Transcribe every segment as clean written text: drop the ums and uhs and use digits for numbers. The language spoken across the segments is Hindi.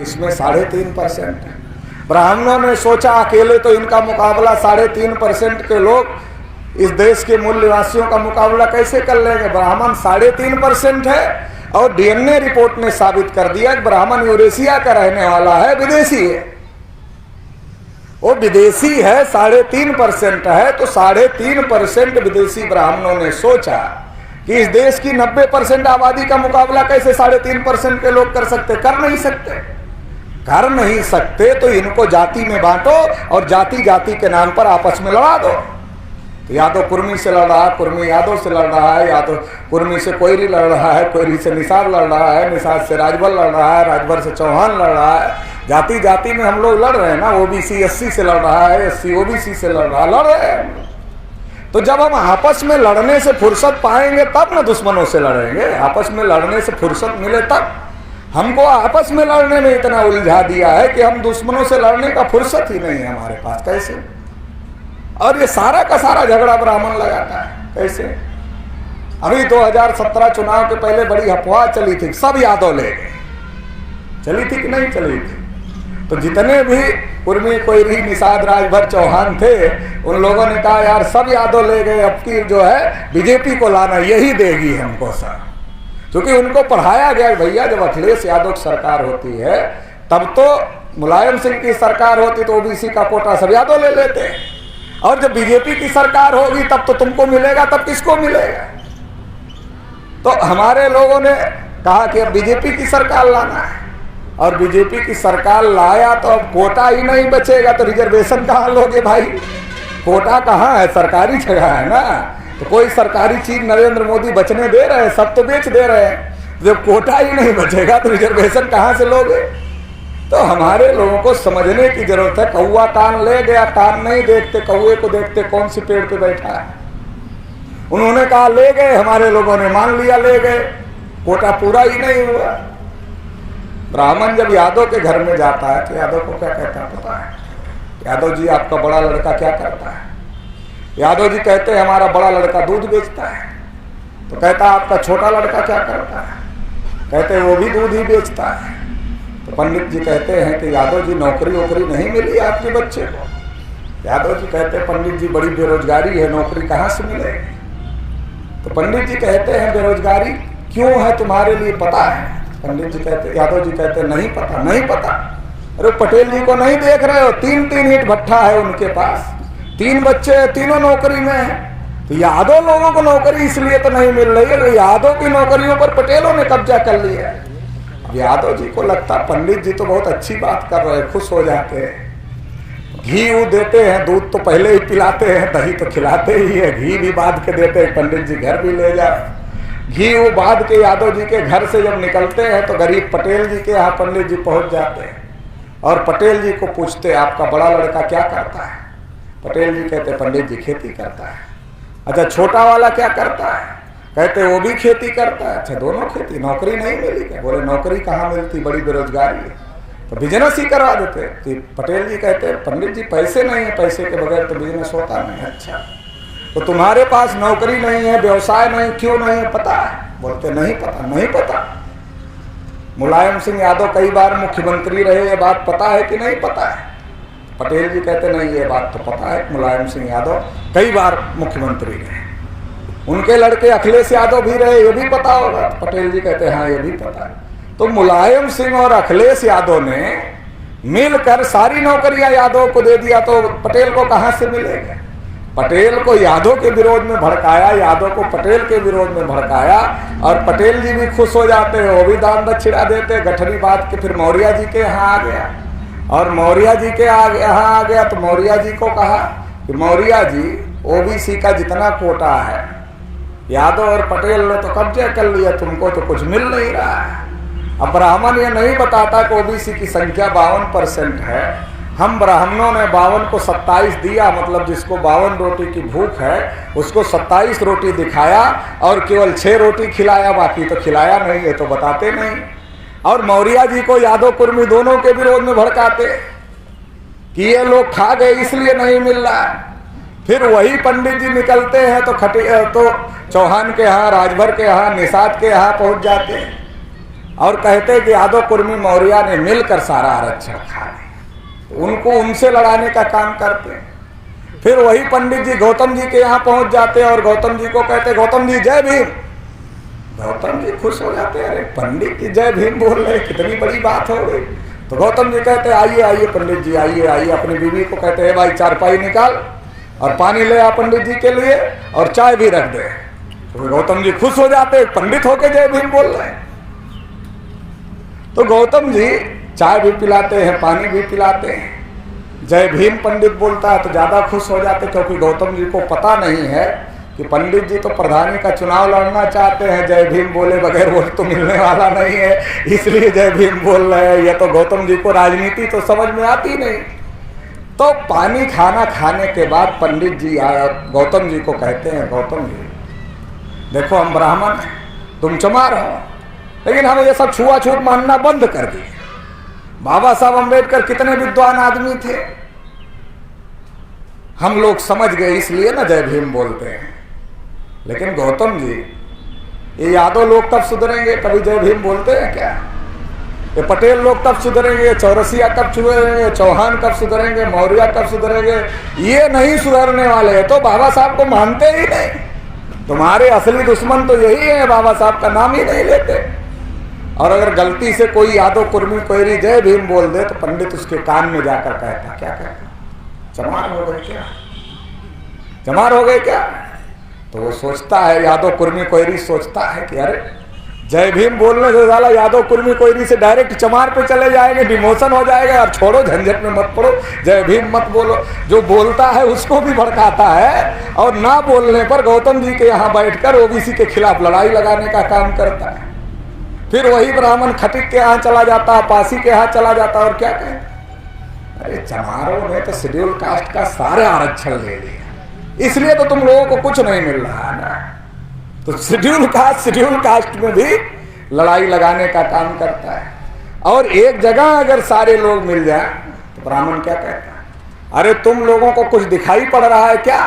इसमें 3.5% है। ब्राह्मणों ने सोचा अकेले तो इनका मुकाबला 3.5% के लोग इस देश के मूल निवासियों का मुकाबला कैसे कर लेंगे। ब्राह्मण 3.5% है और डीएनए रिपोर्ट ने साबित कर दिया कि ब्राह्मण यूरेशिया का रहने वाला है, विदेशी है। वो विदेशी है, 3.5% है, तो 3.5% विदेशी ब्राह्मणों ने सोचा कि इस देश की 90% आबादी का मुकाबला कैसे 3.5% के लोग कर सकते। कर नहीं सकते तो इनको जाति में बांटो और जाति जाति के नाम पर आपस में लड़ा दो। तो यादव कुर्मी से लड़ रहा है, कुर्मी यादव से लड़ रहा है, यादव कुर्मी से कोयरी लड़ रहा है, कोयरी से निषाद लड़ रहा है, निषाद से राजभर लड़ रहा है, राजभर से चौहान लड़ रहा है। जाति जाति में हम लोग लड़ रहे हैं ना। ओबीसी एससी से लड़ रहा है, एससी ओबीसी से लड़ रहे हैं। तो जब हम आपस में लड़ने से फुर्सत पाएंगे तब ना दुश्मनों से लड़ेंगे। आपस में लड़ने से फुर्सत मिले तब। हमको आपस में लड़ने में इतना उलझा दिया है कि हम दुश्मनों से लड़ने का फुर्सत ही नहीं है हमारे पास। कैसे? और ये सारा का सारा झगड़ा ब्राह्मण लगाता है। कैसे? अभी 2017 चुनाव के पहले बड़ी अफवाह चली थी, सब यादव ले गए। चली थी कि नहीं चली थी? तो जितने भी कुर्मी कोयरी निषाद राजभर चौहान थे उन लोगों ने कहा यार सब यादव ले गए, अब की जो है बीजेपी को लाना यही देगी हमको सर। क्योंकि उनको पढ़ाया गया भैया जब अखिलेश यादव की सरकार होती है तब तो मुलायम सिंह की सरकार होती तो ओबीसी का कोटा सब यादव ले लेते हैं, और जब बीजेपी की सरकार होगी तब तो तुमको मिलेगा, तब किसको मिलेगा। तो हमारे लोगों ने कहा कि अब बीजेपी की सरकार लाना है, और बीजेपी की सरकार लाया तो अब कोटा ही नहीं बचेगा तो रिजर्वेशन कहाँ लोगे भाई। कोटा कहाँ है, सरकारी जगह है ना। तो कोई सरकारी चीज नरेंद्र मोदी बचने दे रहे हैं, सब तो बेच दे रहे हैं। जब कोटा ही नहीं बचेगा तो रिजर्वेशन कहाँ से लोगे। तो हमारे लोगों को समझने की जरूरत है। कौवा कान ले गया, कान नहीं देखते, कौवे को देखते कौन सी पेड़ पे बैठा है। उन्होंने कहा ले गए, हमारे लोगों ने मान लिया ले गए, कोटा पूरा ही नहीं हुआ। ब्राह्मण जब यादव के घर में जाता है तो यादव को क्या कहता है पता है? यादव जी आपका बड़ा लड़का क्या करता है? यादव जी कहते हैं हमारा बड़ा लड़का दूध बेचता है। तो कहता आपका छोटा लड़का क्या करता है? कहते हैं वो भी दूध ही बेचता है। तो पंडित जी कहते हैं कि यादव जी नौकरी वोकरी नहीं मिली आपके बच्चे को? यादव जी कहते हैं पंडित जी बड़ी बेरोजगारी है, नौकरी कहाँ से मिलेगी? तो पंडित जी कहते हैं बेरोजगारी क्यों है तुम्हारे लिए पता है? पंडित जी कहते, यादव जी कहते नहीं पता। नहीं पता? अरे पटेल जी को नहीं देख रहे हो? 3 ईंट भट्ठा है उनके पास, 3 बच्चे, तीनों नौकरी में है। तो यादव लोगों को नौकरी इसलिए तो नहीं मिल रही है, यादव की नौकरियों पर पटेलों ने कब्जा कर लिया है। अब यादव जी को लगता पंडित जी तो बहुत अच्छी बात कर रहे हैं, खुश हो जाते हैं। घी वो देते हैं, दूध तो पहले ही पिलाते हैं, दही तो खिलाते ही है, घी भी बांध के देते हैं। पंडित जी घर भी ले जाए, घी वो बांध के यादव जी के घर से जब निकलते हैं तो गरीब पटेल जी के यहाँ पंडित जी पहुंच जाते हैं और पटेल जी को पूछते आपका बड़ा लड़का क्या करता है? पटेल जी कहते पंडित जी खेती करता है। अच्छा छोटा वाला क्या करता है? कहते वो भी खेती करता है। अच्छा दोनों खेती, नौकरी नहीं मिली क्या? बोले नौकरी कहाँ मिलती, बड़ी बेरोजगारी है, तो बिजनेस ही करवा देते। तो पटेल जी कहते पंडित जी पैसे नहीं है, पैसे के बगैर तो बिजनेस होता नहीं। अच्छा तो तुम्हारे पास नौकरी नहीं है, व्यवसाय नहीं, क्यों नहीं है पता है? बोलते नहीं पता। नहीं पता? मुलायम सिंह यादव कई बार मुख्यमंत्री रहे, ये बात पता है कि नहीं पता है? पटेल जी कहते नहीं ये बात तो पता है, मुलायम सिंह यादव कई बार मुख्यमंत्री रहे, उनके लड़के अखिलेश यादव भी रहे, ये भी पता होगा। पटेल जी कहते हाँ ये भी पता है। तो मुलायम सिंह और अखिलेश यादव ने मिलकर सारी नौकरियां यादव को दे दिया, तो पटेल को कहां से मिलेगा? पटेल को यादव के विरोध में भड़काया, यादव को पटेल के विरोध में भड़काया, और पटेल जी भी खुश हो जाते हैं, वो भी दान दक्षिणा देते। गठरी बात के फिर मौर्य जी के यहाँ आ गया, और मौर्य जी के यहाँ आ गया तो मौर्य जी को कहा कि मौर्य जी ओबीसी का जितना कोटा है यादव और पटेल ने तो कब्जा कर लिया, तुमको तो कुछ मिल नहीं रहा है। अब ब्राह्मण ये नहीं बताता कि ओबीसी की संख्या 52% है। हम ब्राह्मणों ने 52 को 27 दिया, मतलब जिसको 52 रोटी की भूख है उसको 27 रोटी दिखाया और केवल 6 रोटी खिलाया, बाकी तो खिलाया नहीं है, तो बताते नहीं। और मौर्य जी को यादव कुर्मी दोनों के विरोध में भड़काते कि ये लोग खा गए इसलिए नहीं मिल रहा है। फिर वही पंडित जी निकलते हैं तो चौहान के यहाँ, राजभर के यहाँ, निषाद के यहाँ पहुँच जाते हैं। और कहते कि यादव कुर्मी मौर्य ने मिलकर सारा आरक्षण खा लिया, उनको उनसे लड़ाने का काम करते हैं। फिर वही पंडित जी गौतम जी के यहाँ पहुंच जाते हैं और गौतम जी को कहते, गौतम जी जय भीम। गौतम जी खुश हो जाते हैं, अरे पंडित जी जय भीम बोल रहे, कितनी बड़ी बात हो गई। तो गौतम जी कहते आइए आइए पंडित जी आइए आइए। अपनी बीवी को कहते हैं भाई चारपाई निकाल और पानी ले आ पंडित जी के लिए और चाय भी रख दे। तो गौतम जी खुश हो जाते, पंडित होके जय भीम बोल रहे हैं। तो गौतम जी चाय भी पिलाते हैं, पानी भी पिलाते हैं। जय भीम पंडित बोलता है तो ज्यादा खुश हो जाते, क्योंकि गौतम जी को पता नहीं है कि पंडित जी तो प्रधानी का चुनाव लड़ना चाहते हैं, जय भीम बोले बगैर वोट तो मिलने वाला नहीं है, इसलिए जय भीम बोल रहे हैं। ये तो गौतम जी को राजनीति तो समझ में आती नहीं। तो पानी खाना खाने के बाद पंडित जी गौतम जी को कहते हैं, गौतम जी देखो हम ब्राह्मण हैं, तुम चमार हो, लेकिन हमें ये सब छुआछूत मानना बंद कर दिए। बाबा साहब अम्बेडकर कितने विद्वान आदमी थे, हम लोग समझ गए इसलिए ना जय भीम बोलते हैं। लेकिन गौतम जी ये यादव लोग कब सुधरेंगे, कभी जय भीम बोलते हैं क्या? ये पटेल लोग कब सुधरेंगे, चौरसिया कब सुधरेंगे, चौहान कब सुधरेंगे, मौर्य कब सुधरेंगे? ये नहीं सुधरने वाले हैं, तो बाबा साहब को मानते ही नहीं। तुम्हारे असली दुश्मन तो यही है, बाबा साहब का नाम ही नहीं लेते। और अगर गलती से कोई यादव कुर्मी कोयरी जय भीम बोल दे तो पंडित उसके कान में जाकर कहता, क्या कहता, चमार हो गए क्या, चमार हो गए क्या? तो वो सोचता है, यादव कुर्मी कोयरी सोचता है कि अरे जय भीम बोलने से साला यादव कुर्मी कोयरी से डायरेक्ट चमार पे चले जाएंगे, डिमोशन हो जाएगा। और छोड़ो झंझट में मत पड़ो, जय भीम मत बोलो। जो बोलता है उसको भी भड़काता है और ना बोलने पर गौतम जी के यहाँ बैठकर ओबीसी के खिलाफ लड़ाई लगाने का काम करता है। फिर वही ब्राह्मण खटिक के यहाँ चला जाता, पासी के यहाँ चला जाता और क्या कहता, अरे चमारों ने तो शेड्यूल कास्ट का सारा आरक्षण ले लिया, इसलिए तो तुम लोगों को कुछ नहीं मिल रहा है ना। तो शेड्यूल कास्ट में भी लड़ाई लगाने का काम करता है। और एक जगह अगर सारे लोग मिल जाए तो ब्राह्मण क्या कहता है, अरे तुम लोगों को कुछ दिखाई पड़ रहा है क्या?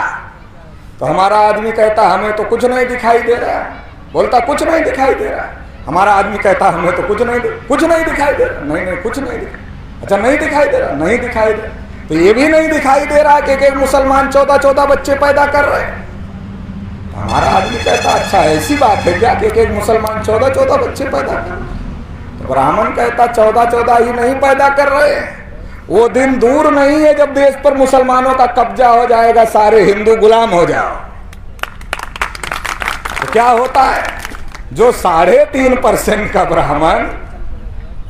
तो हमारा आदमी कहता हमें तो कुछ नहीं दिखाई दे रहा है। बोलता कुछ नहीं दिखाई दे रहा है। हमारा आदमी कहता हमें तो कुछ नहीं दिखाई दे रहा। नहीं कुछ नहीं दिखाई। अच्छा नहीं दिखाई दे रहा, नहीं दिखाई दे। तो ये भी नहीं दिखाई दे रहा कि एक मुसलमान 14 बच्चे पैदा कर रहे हैं। हमारा आदमी कहता अच्छा ऐसी बात है क्या कि एक मुसलमान 14 बच्चे पैदा कर रहे? तो ब्राह्मण कहता 14 ही नहीं पैदा कर रहे हैं, वो दिन दूर नहीं है जब देश पर मुसलमानों का कब्जा हो जाएगा, सारे हिंदू गुलाम हो जाओ। तो क्या होता है, जो 3.5% का ब्राह्मण,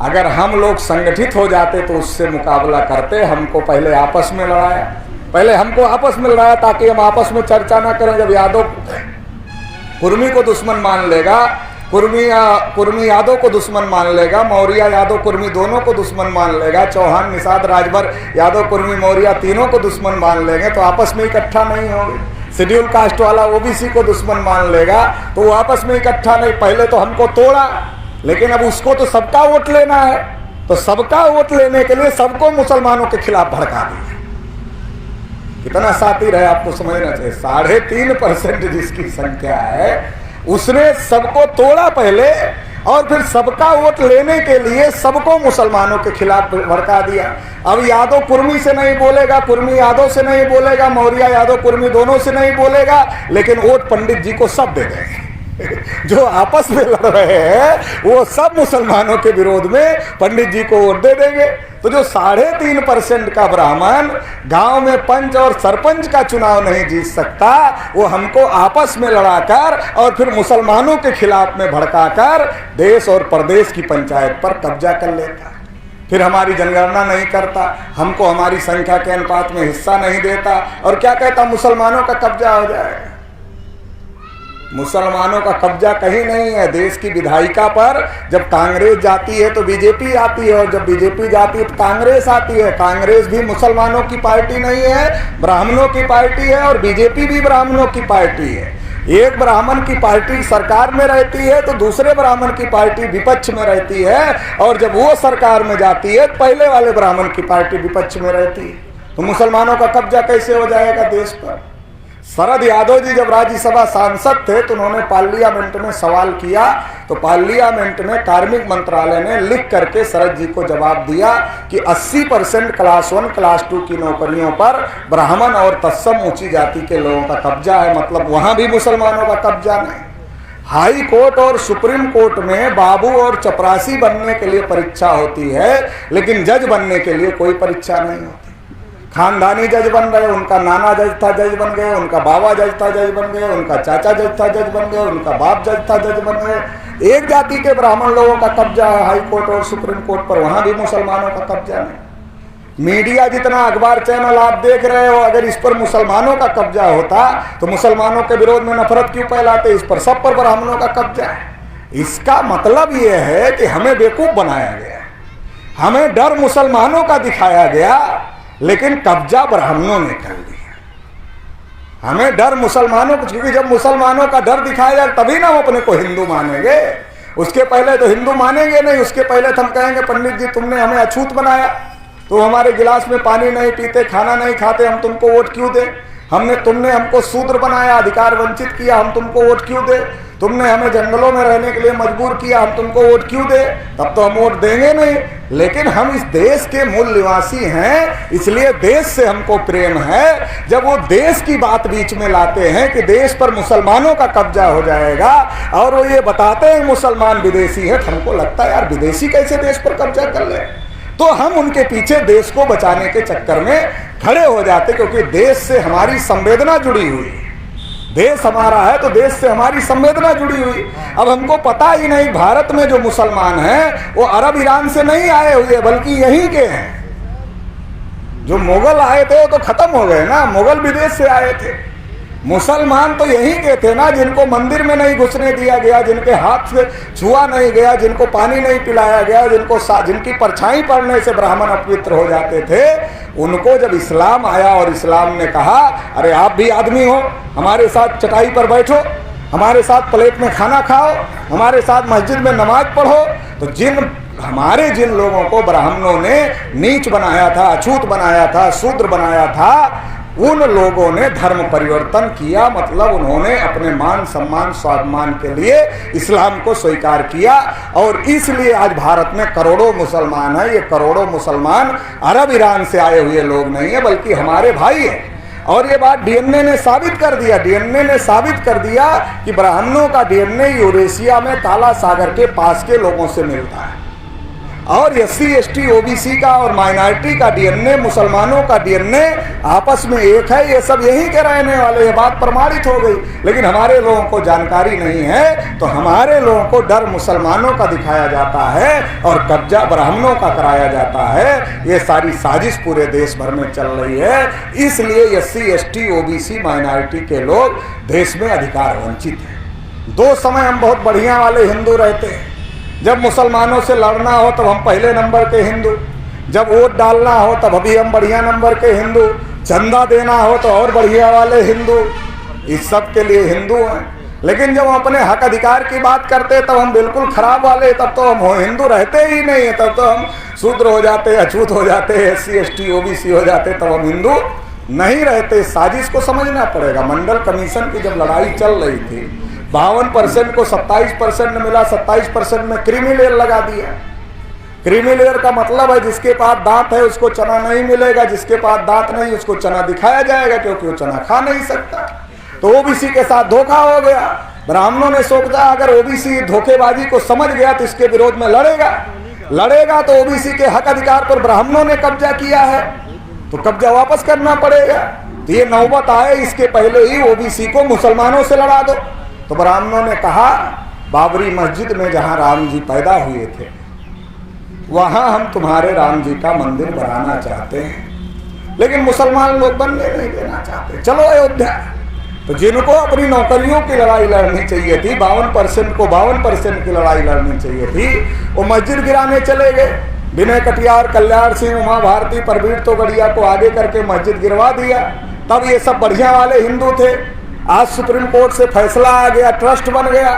अगर हम लोग संगठित हो जाते तो उससे मुकाबला करते। हमको पहले आपस में लड़ाया, पहले हमको आपस में लड़ाया ताकि हम आपस में चर्चा ना करें। जब यादव कुर्मी को दुश्मन मान लेगा, कुर्मी यादव को दुश्मन मान लेगा, मौर्य यादव कुर्मी दोनों को दुश्मन मान लेगा, चौहान निषाद राजभर यादव कुर्मी मौर्य तीनों को दुश्मन मान लेंगे, तो आपस में इकट्ठा नहीं होंगे। शेड्यूल कास्ट वाला ओबीसी को दुश्मन मान लेगा तो वो आपस में इकट्ठा नहीं। पहले तो हमको तोड़ा, लेकिन अब उसको तो सबका वोट लेना है, तो सबका वोट लेने के लिए सबको मुसलमानों के खिलाफ भड़का दिया। कितना शातिर है आपको समझना चाहिए। 3.5% जिसकी संख्या है उसने सबको तोड़ा पहले, और फिर सबका वोट लेने के लिए सबको मुसलमानों के खिलाफ भड़का दिया। अब यादव कुर्मी से नहीं बोलेगा, कुर्मी यादव से नहीं बोलेगा, मौर्य यादव कुर्मी दोनों से नहीं बोलेगा, लेकिन वोट पंडित जी को सब दे देंगे। जो आपस में लड़ रहे हैं वो सब मुसलमानों के विरोध में पंडित जी को वोट दे देंगे। तो जो 3.5% का ब्राह्मण गांव में पंच और सरपंच का चुनाव नहीं जीत सकता, वो हमको आपस में लड़ाकर और फिर मुसलमानों के खिलाफ में भड़काकर देश और प्रदेश की पंचायत पर कब्जा कर लेता। फिर हमारी जनगणना नहीं करता, हमको हमारी संख्या के अनुपात में हिस्सा नहीं देता, और क्या कहता मुसलमानों का कब्जा हो जाएगा। मुसलमानों का कब्जा कहीं नहीं है। देश की विधायिका पर जब कांग्रेस जाती है तो बीजेपी आती है, और जब बीजेपी जाती है तो कांग्रेस आती है। कांग्रेस भी मुसलमानों की पार्टी नहीं है, ब्राह्मणों की पार्टी है, और बीजेपी भी ब्राह्मणों की पार्टी है। एक ब्राह्मण की पार्टी सरकार में रहती है तो दूसरे ब्राह्मण की पार्टी विपक्ष में रहती है, और जब वो सरकार में जाती है पहले वाले ब्राह्मण की पार्टी विपक्ष में रहती है। तो मुसलमानों का कब्जा कैसे हो जाएगा देश पर? शरद यादव जी जब राज्यसभा सांसद थे तो उन्होंने पार्लियामेंट में सवाल किया, तो पार्लियामेंट में कार्मिक मंत्रालय ने लिख करके शरद जी को जवाब दिया कि 80% क्लास 1 क्लास 2 की नौकरियों पर ब्राह्मण और तत्सम ऊंची जाति के लोगों का कब्जा है, मतलब वहां भी मुसलमानों का कब्जा नहीं। हाई कोर्ट और सुप्रीम कोर्ट में बाबू और चपरासी बनने के लिए परीक्षा होती है, लेकिन जज बनने के लिए कोई परीक्षा नहीं होती। खानदानी जज बन गए, उनका नाना जज था जज बन गए, उनका बाबा जज था जज बन गए, उनका चाचा जज था जज बन गए, उनका बाप जज था जज बन गए। एक जाति के ब्राह्मण लोगों का कब्जा है हाई कोर्ट और सुप्रीम कोर्ट पर, वहां भी मुसलमानों का कब्जा नहीं। मीडिया जितना अखबार चैनल आप देख रहे हो, अगर इस पर मुसलमानों का कब्जा होता तो मुसलमानों के विरोध में नफरत क्यों फैलाते? इस पर सब पर ब्राह्मणों का कब्जा है। इसका मतलब यह है कि हमें बेवकूफ बनाया गया, हमें डर मुसलमानों का दिखाया गया, लेकिन कब्जा ब्राह्मणों ने कर लिया। हमें डर मुसलमानों को, क्योंकि जब मुसलमानों का डर दिखाया जाए तभी ना वो अपने को हिंदू मानेंगे। उसके पहले तो हिंदू मानेंगे नहीं, उसके पहले तो हम कहेंगे पंडित जी तुमने हमें अछूत बनाया, तो हमारे गिलास में पानी नहीं पीते, खाना नहीं खाते, हम तुमको वोट क्यों दें? तुमने हमको शूद्र बनाया, अधिकार वंचित किया, हम तुमको वोट क्यों दे? तुमने हमें जंगलों में रहने के लिए मजबूर किया, हम तुमको वोट क्यों दे? तब तो हम वोट देंगे नहीं। लेकिन हम इस देश के मूल निवासी हैं, इसलिए देश से हमको प्रेम है। जब वो देश की बात बीच में लाते हैं कि देश पर मुसलमानों का कब्जा हो जाएगा, और वो ये बताते हैं मुसलमान विदेशी है, तो हमको लगता है यार विदेशी कैसे देश पर कब्जा कर ले? तो हम उनके पीछे देश को बचाने के चक्कर में खड़े हो जाते, क्योंकि देश से हमारी संवेदना जुड़ी हुई है। देश हमारा है तो देश से हमारी संवेदना जुड़ी हुई। अब हमको पता ही नहीं भारत में जो मुसलमान हैं वो अरब ईरान से नहीं आए हुए, बल्कि यहीं के हैं। जो मुगल आए थे वो तो खत्म हो गए ना, मुगल विदेश से आए थे। मुसलमान तो यहीं के थे ना, जिनको मंदिर में नहीं घुसने दिया गया, जिनके हाथ से छुआ नहीं गया, जिनको पानी नहीं पिलाया गया, जिनकी परछाई पड़ने से ब्राह्मण अपवित्र हो जाते थे, उनको जब इस्लाम आया और इस्लाम ने कहा अरे आप भी आदमी हो, हमारे साथ चटाई पर बैठो, हमारे साथ प्लेट में खाना खाओ, हमारे साथ मस्जिद में नमाज पढ़ो, तो जिन लोगों को ब्राह्मणों ने नीच बनाया था, अछूत बनाया था, शूद्र बनाया था, उन लोगों ने धर्म परिवर्तन किया। मतलब उन्होंने अपने मान सम्मान स्वाभिमान के लिए इस्लाम को स्वीकार किया, और इसलिए आज भारत में करोड़ों मुसलमान हैं। ये करोड़ों मुसलमान अरब ईरान से आए हुए लोग नहीं है, बल्कि हमारे भाई हैं। और ये बात डीएनए ने साबित कर दिया। डीएनए ने साबित कर दिया कि ब्राह्मणों का डीएनए यूरेशिया में काला सागर के पास के लोगों से मिलता है, और एससी एसटी ओबीसी का और माइनॉरिटी का डीएनए, मुसलमानों का डीएनए आपस में एक है। ये सब यहीं के रहने वाले, ये बात प्रमाणित हो गई। लेकिन हमारे लोगों को जानकारी नहीं है, तो हमारे लोगों को डर मुसलमानों का दिखाया जाता है और कब्जा ब्राह्मणों का कराया जाता है। ये सारी साजिश पूरे देश भर में चल रही है। इसलिए एससी एसटी ओबीसी माइनॉरिटी के लोग देश में अधिकार वंचित हैं। 2 समय हम बहुत बढ़िया वाले हिंदू रहते हैं। जब मुसलमानों से लड़ना हो तब हम पहले नंबर के हिंदू, जब वोट डालना हो तब अभी हम बढ़िया नंबर के हिंदू, चंदा देना हो तो और बढ़िया वाले हिंदू, इस सब के लिए हिंदू हैं। लेकिन जब हम अपने हक अधिकार की बात करते तब हम बिल्कुल खराब वाले, तब तो हम हिंदू रहते ही नहीं है, तब तो हम शूद्र हो जाते, अछूत हो जाते, एससी एसटी ओबीसी हो जाते, तब हम हिंदू नहीं रहते। साजिश को समझना पड़ेगा। मंडल कमीशन की जब लड़ाई चल रही थी, 52% को 27% मिला, 27% में क्रीमी लेयर लगा दिया। क्रीमी लेयर का मतलब है जिसके पास दांत है उसको चना नहीं मिलेगा, जिसके पास दांत नहीं उसको चना दिखाया जाएगा, क्योंकि वो चना खा नहीं सकता। तो ओबीसी के साथ धोखा हो गया। ब्राह्मणों ने सोचा अगर ओबीसी धोखेबाजी को समझ गया तो इसके विरोध में लड़ेगा तो ओबीसी के हक अधिकार पर ब्राह्मणों ने कब्जा किया है, तो कब्जा वापस करना पड़ेगा। तो ये नौबत आए, इसके पहले ही ओबीसी को मुसलमानों से लड़ा दो। तो ब्राह्मणों ने कहा बाबरी मस्जिद में जहां राम जी पैदा हुए थे वहां हम तुम्हारे राम जी का मंदिर बनाना चाहते हैं, लेकिन मुसलमान लोग बनने नहीं देना चाहते। चलो अयोध्या। तो जिनको अपनी नौकरियों की लड़ाई लड़नी चाहिए थी, 52% को 52% की लड़ाई लड़नी चाहिए थी, वो मस्जिद गिराने चले गए। विनय कटियार, कल्याण सिंह, उमा भारती, परवीर तोगड़िया को आगे करके मस्जिद गिरवा दिया। तब ये सब बढ़िया वाले हिंदू थे। आज सुप्रीम कोर्ट से फैसला आ गया, ट्रस्ट बन गया।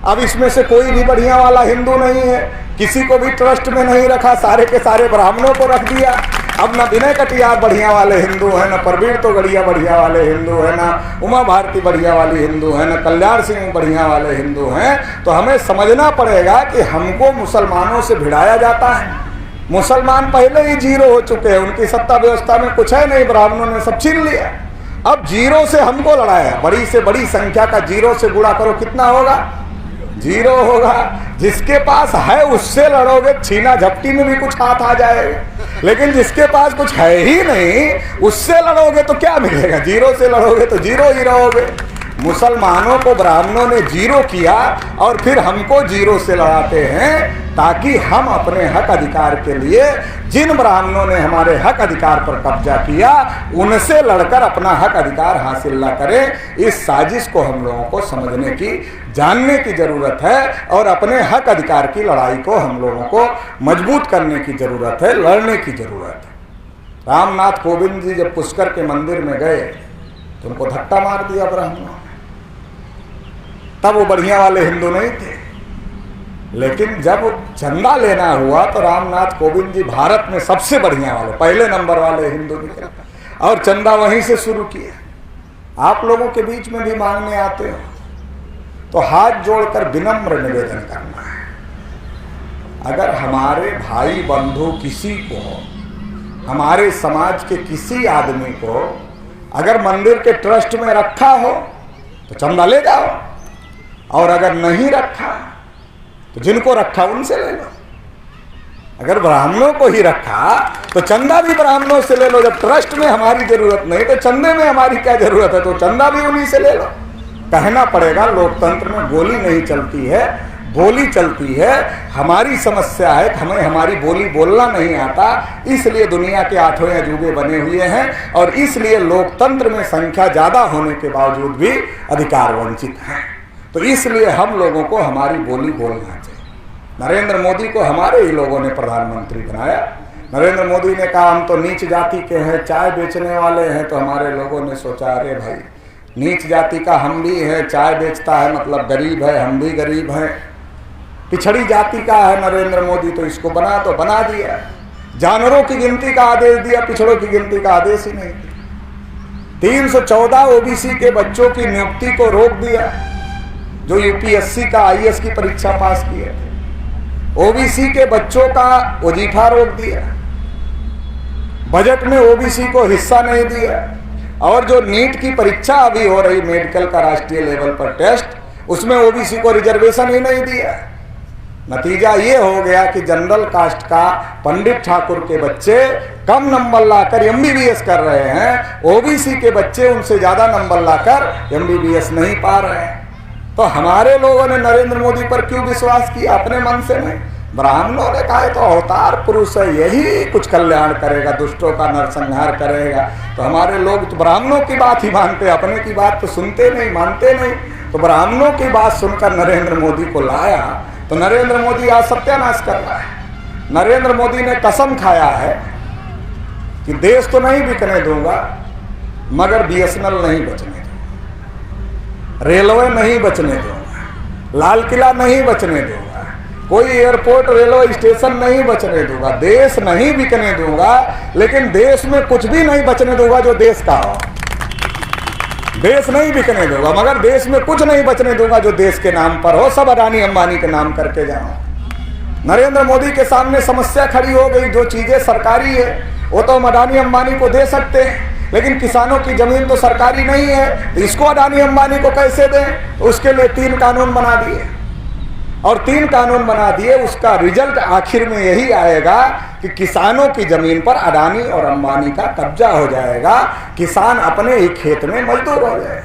अब इसमें से कोई भी बढ़िया वाला हिंदू नहीं है, किसी को भी ट्रस्ट में नहीं रखा, सारे के सारे ब्राह्मणों को रख दिया। अब न विनय कटियार बढ़िया वाले हिंदू हैं, न प्रवीण तो गढ़िया बढ़िया वाले हिंदू हैं, न उमा भारती बढ़िया वाली हिंदू हैं, न कल्याण सिंह बढ़िया वाले हिंदू हैं। तो हमें समझना पड़ेगा कि हमको मुसलमानों से भिड़ाया जाता है। मुसलमान पहले ही जीरो हो चुके हैं, उनकी सत्ता व्यवस्था में कुछ है नहीं, ब्राह्मणों ने सब छीन लिया। अब जीरो से हमको लड़ाया, बड़ी से बड़ी संख्या का जीरो से गुणा करो, कितना होगा? जीरो होगा। जिसके पास है उससे लड़ोगे, छीना झपटी में भी कुछ हाथ आ जाएगा, लेकिन जिसके पास कुछ है ही नहीं उससे लड़ोगे तो क्या मिलेगा? जीरो से लड़ोगे तो जीरो ही रहोगे। मुसलमानों को ब्राह्मणों ने जीरो किया और फिर हमको जीरो से लड़ाते हैं, ताकि हम अपने हक अधिकार के लिए, जिन ब्राह्मणों ने हमारे हक अधिकार पर कब्जा किया, उनसे लड़कर अपना हक अधिकार हासिल न करें। इस साजिश को हम लोगों को समझने की, जानने की जरूरत है और अपने हक अधिकार की लड़ाई को हम लोगों को मजबूत करने की जरूरत है, लड़ने की जरूरत है। रामनाथ कोविंद जी जब पुष्कर के मंदिर में गए तो उनको धक्का मार दिया ब्राह्मणों ने। तब वो बढ़िया वाले हिंदू नहीं थे, लेकिन जब चंदा लेना हुआ तो रामनाथ कोविंद जी भारत में सबसे बढ़िया वाले, पहले नंबर वाले हिंदू निकले और चंदा वहीं से शुरू किया। आप लोगों के बीच में भी मांगने आते हो तो हाथ जोड़कर विनम्र निवेदन करना है। अगर हमारे भाई बंधु किसी को, हमारे समाज के किसी आदमी को अगर मंदिर के ट्रस्ट में रखा हो तो चंदा ले जाओ, और अगर नहीं रखा तो जिनको रखा उनसे ले लो। अगर ब्राह्मणों को ही रखा तो चंदा भी ब्राह्मणों से ले लो। जब ट्रस्ट में हमारी जरूरत नहीं तो चंदे में हमारी क्या जरूरत है, तो चंदा भी उन्हीं से ले लो। कहना पड़ेगा, लोकतंत्र में गोली नहीं चलती है, बोली चलती है। हमारी समस्या है कि हमें हमारी बोली बोलना नहीं आता, इसलिए दुनिया के 8वें अजूबे बने हुए हैं और इसलिए लोकतंत्र में संख्या ज्यादा होने के बावजूद भी अधिकार वंचित हैं। तो इसलिए हम लोगों को हमारी बोली बोलना चाहिए। नरेंद्र मोदी को हमारे ही लोगों ने प्रधानमंत्री बनाया। नरेंद्र मोदी ने कहा हम तो नीच जाति के हैं, चाय बेचने वाले हैं, तो हमारे लोगों ने सोचा अरे भाई नीच जाति का हम भी है, चाय बेचता है मतलब गरीब है, हम भी गरीब हैं। पिछड़ी जाति का है नरेंद्र मोदी, तो इसको बना तो बना दिया। जानवरों की गिनती का आदेश दिया, पिछड़ों की गिनती का आदेश ही नहीं दिया। 314 ओबीसी के बच्चों की नियुक्ति को रोक दिया, जो यूपीएससी का आईएएस की परीक्षा पास किए थे। ओबीसी के बच्चों का वजीफा रोक दिया, बजट में ओबीसी को हिस्सा नहीं दिया, और जो नीट की परीक्षा अभी हो रही मेडिकल का राष्ट्रीय लेवल पर टेस्ट, उसमें ओबीसी को रिजर्वेशन ही नहीं दिया। नतीजा ये हो गया कि जनरल कास्ट का पंडित ठाकुर के बच्चे कम नंबर लाकर एमबीबीएस कर रहे हैं, ओबीसी के बच्चे उनसे ज्यादा नंबर लाकर एमबीबीएस नहीं पा रहे हैं। तो हमारे लोगों ने नरेंद्र मोदी पर क्यों विश्वास किया? अपने मन से नहीं। ब्राह्मणों ने कहा तो अवतार पुरुष है, यही कुछ कल्याण करेगा, दुष्टों का नरसंहार करेगा। तो हमारे लोग तो ब्राह्मणों की बात ही मानते, अपने की बात तो सुनते नहीं, मानते नहीं। तो ब्राह्मणों की बात सुनकर नरेंद्र मोदी को लाया, तो नरेंद्र मोदी आज सत्यानाश कर रहा है। नरेंद्र मोदी ने कसम खाया है कि देश तो नहीं बिकने दूंगा, मगर बीएसएनएल नहीं बचने दूंगा, रेलवे नहीं बचने दूंगा, लाल किला नहीं बचने दूंगा, कोई एयरपोर्ट रेलवे स्टेशन नहीं बचने दूंगा, देश नहीं बिकने दूंगा। लेकिन देश में कुछ भी नहीं बचने दूंगा जो देश का हो। देश नहीं बिकने दूंगा, मगर देश में कुछ नहीं बचने दूंगा जो देश के नाम पर हो। सब अडानी अंबानी के नाम करके जाओ। नरेंद्र मोदी के सामने समस्या खड़ी हो गई, जो चीजें सरकारी है वो तो हम अडानी अंबानी को दे सकते हैं, लेकिन किसानों की जमीन तो सरकारी नहीं है, तो इसको अडानी अंबानी को कैसे दें? तो उसके लिए 3 कानून बना दिए, और 3 कानून बना दिए। उसका रिजल्ट आखिर में यही आएगा कि किसानों की जमीन पर अडानी और अंबानी का कब्जा हो जाएगा। किसान अपने ही खेत में मजदूर हो जाए।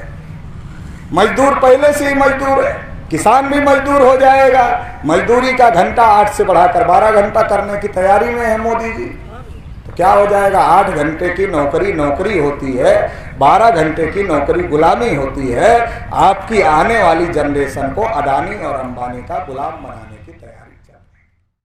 मजदूर पहले से ही मजदूर है, किसान भी मजदूर हो जाएगा। मजदूरी का घंटा 8 से बढ़ाकर 12 घंटा करने की तैयारी में है मोदी जी। तो क्या हो जाएगा? 8 घंटे की नौकरी होती है, 12 घंटे की नौकरी गुलामी होती है। आपकी आने वाली जनरेशन को अडानी और अंबानी का गुलाम बनाने की तैयारी।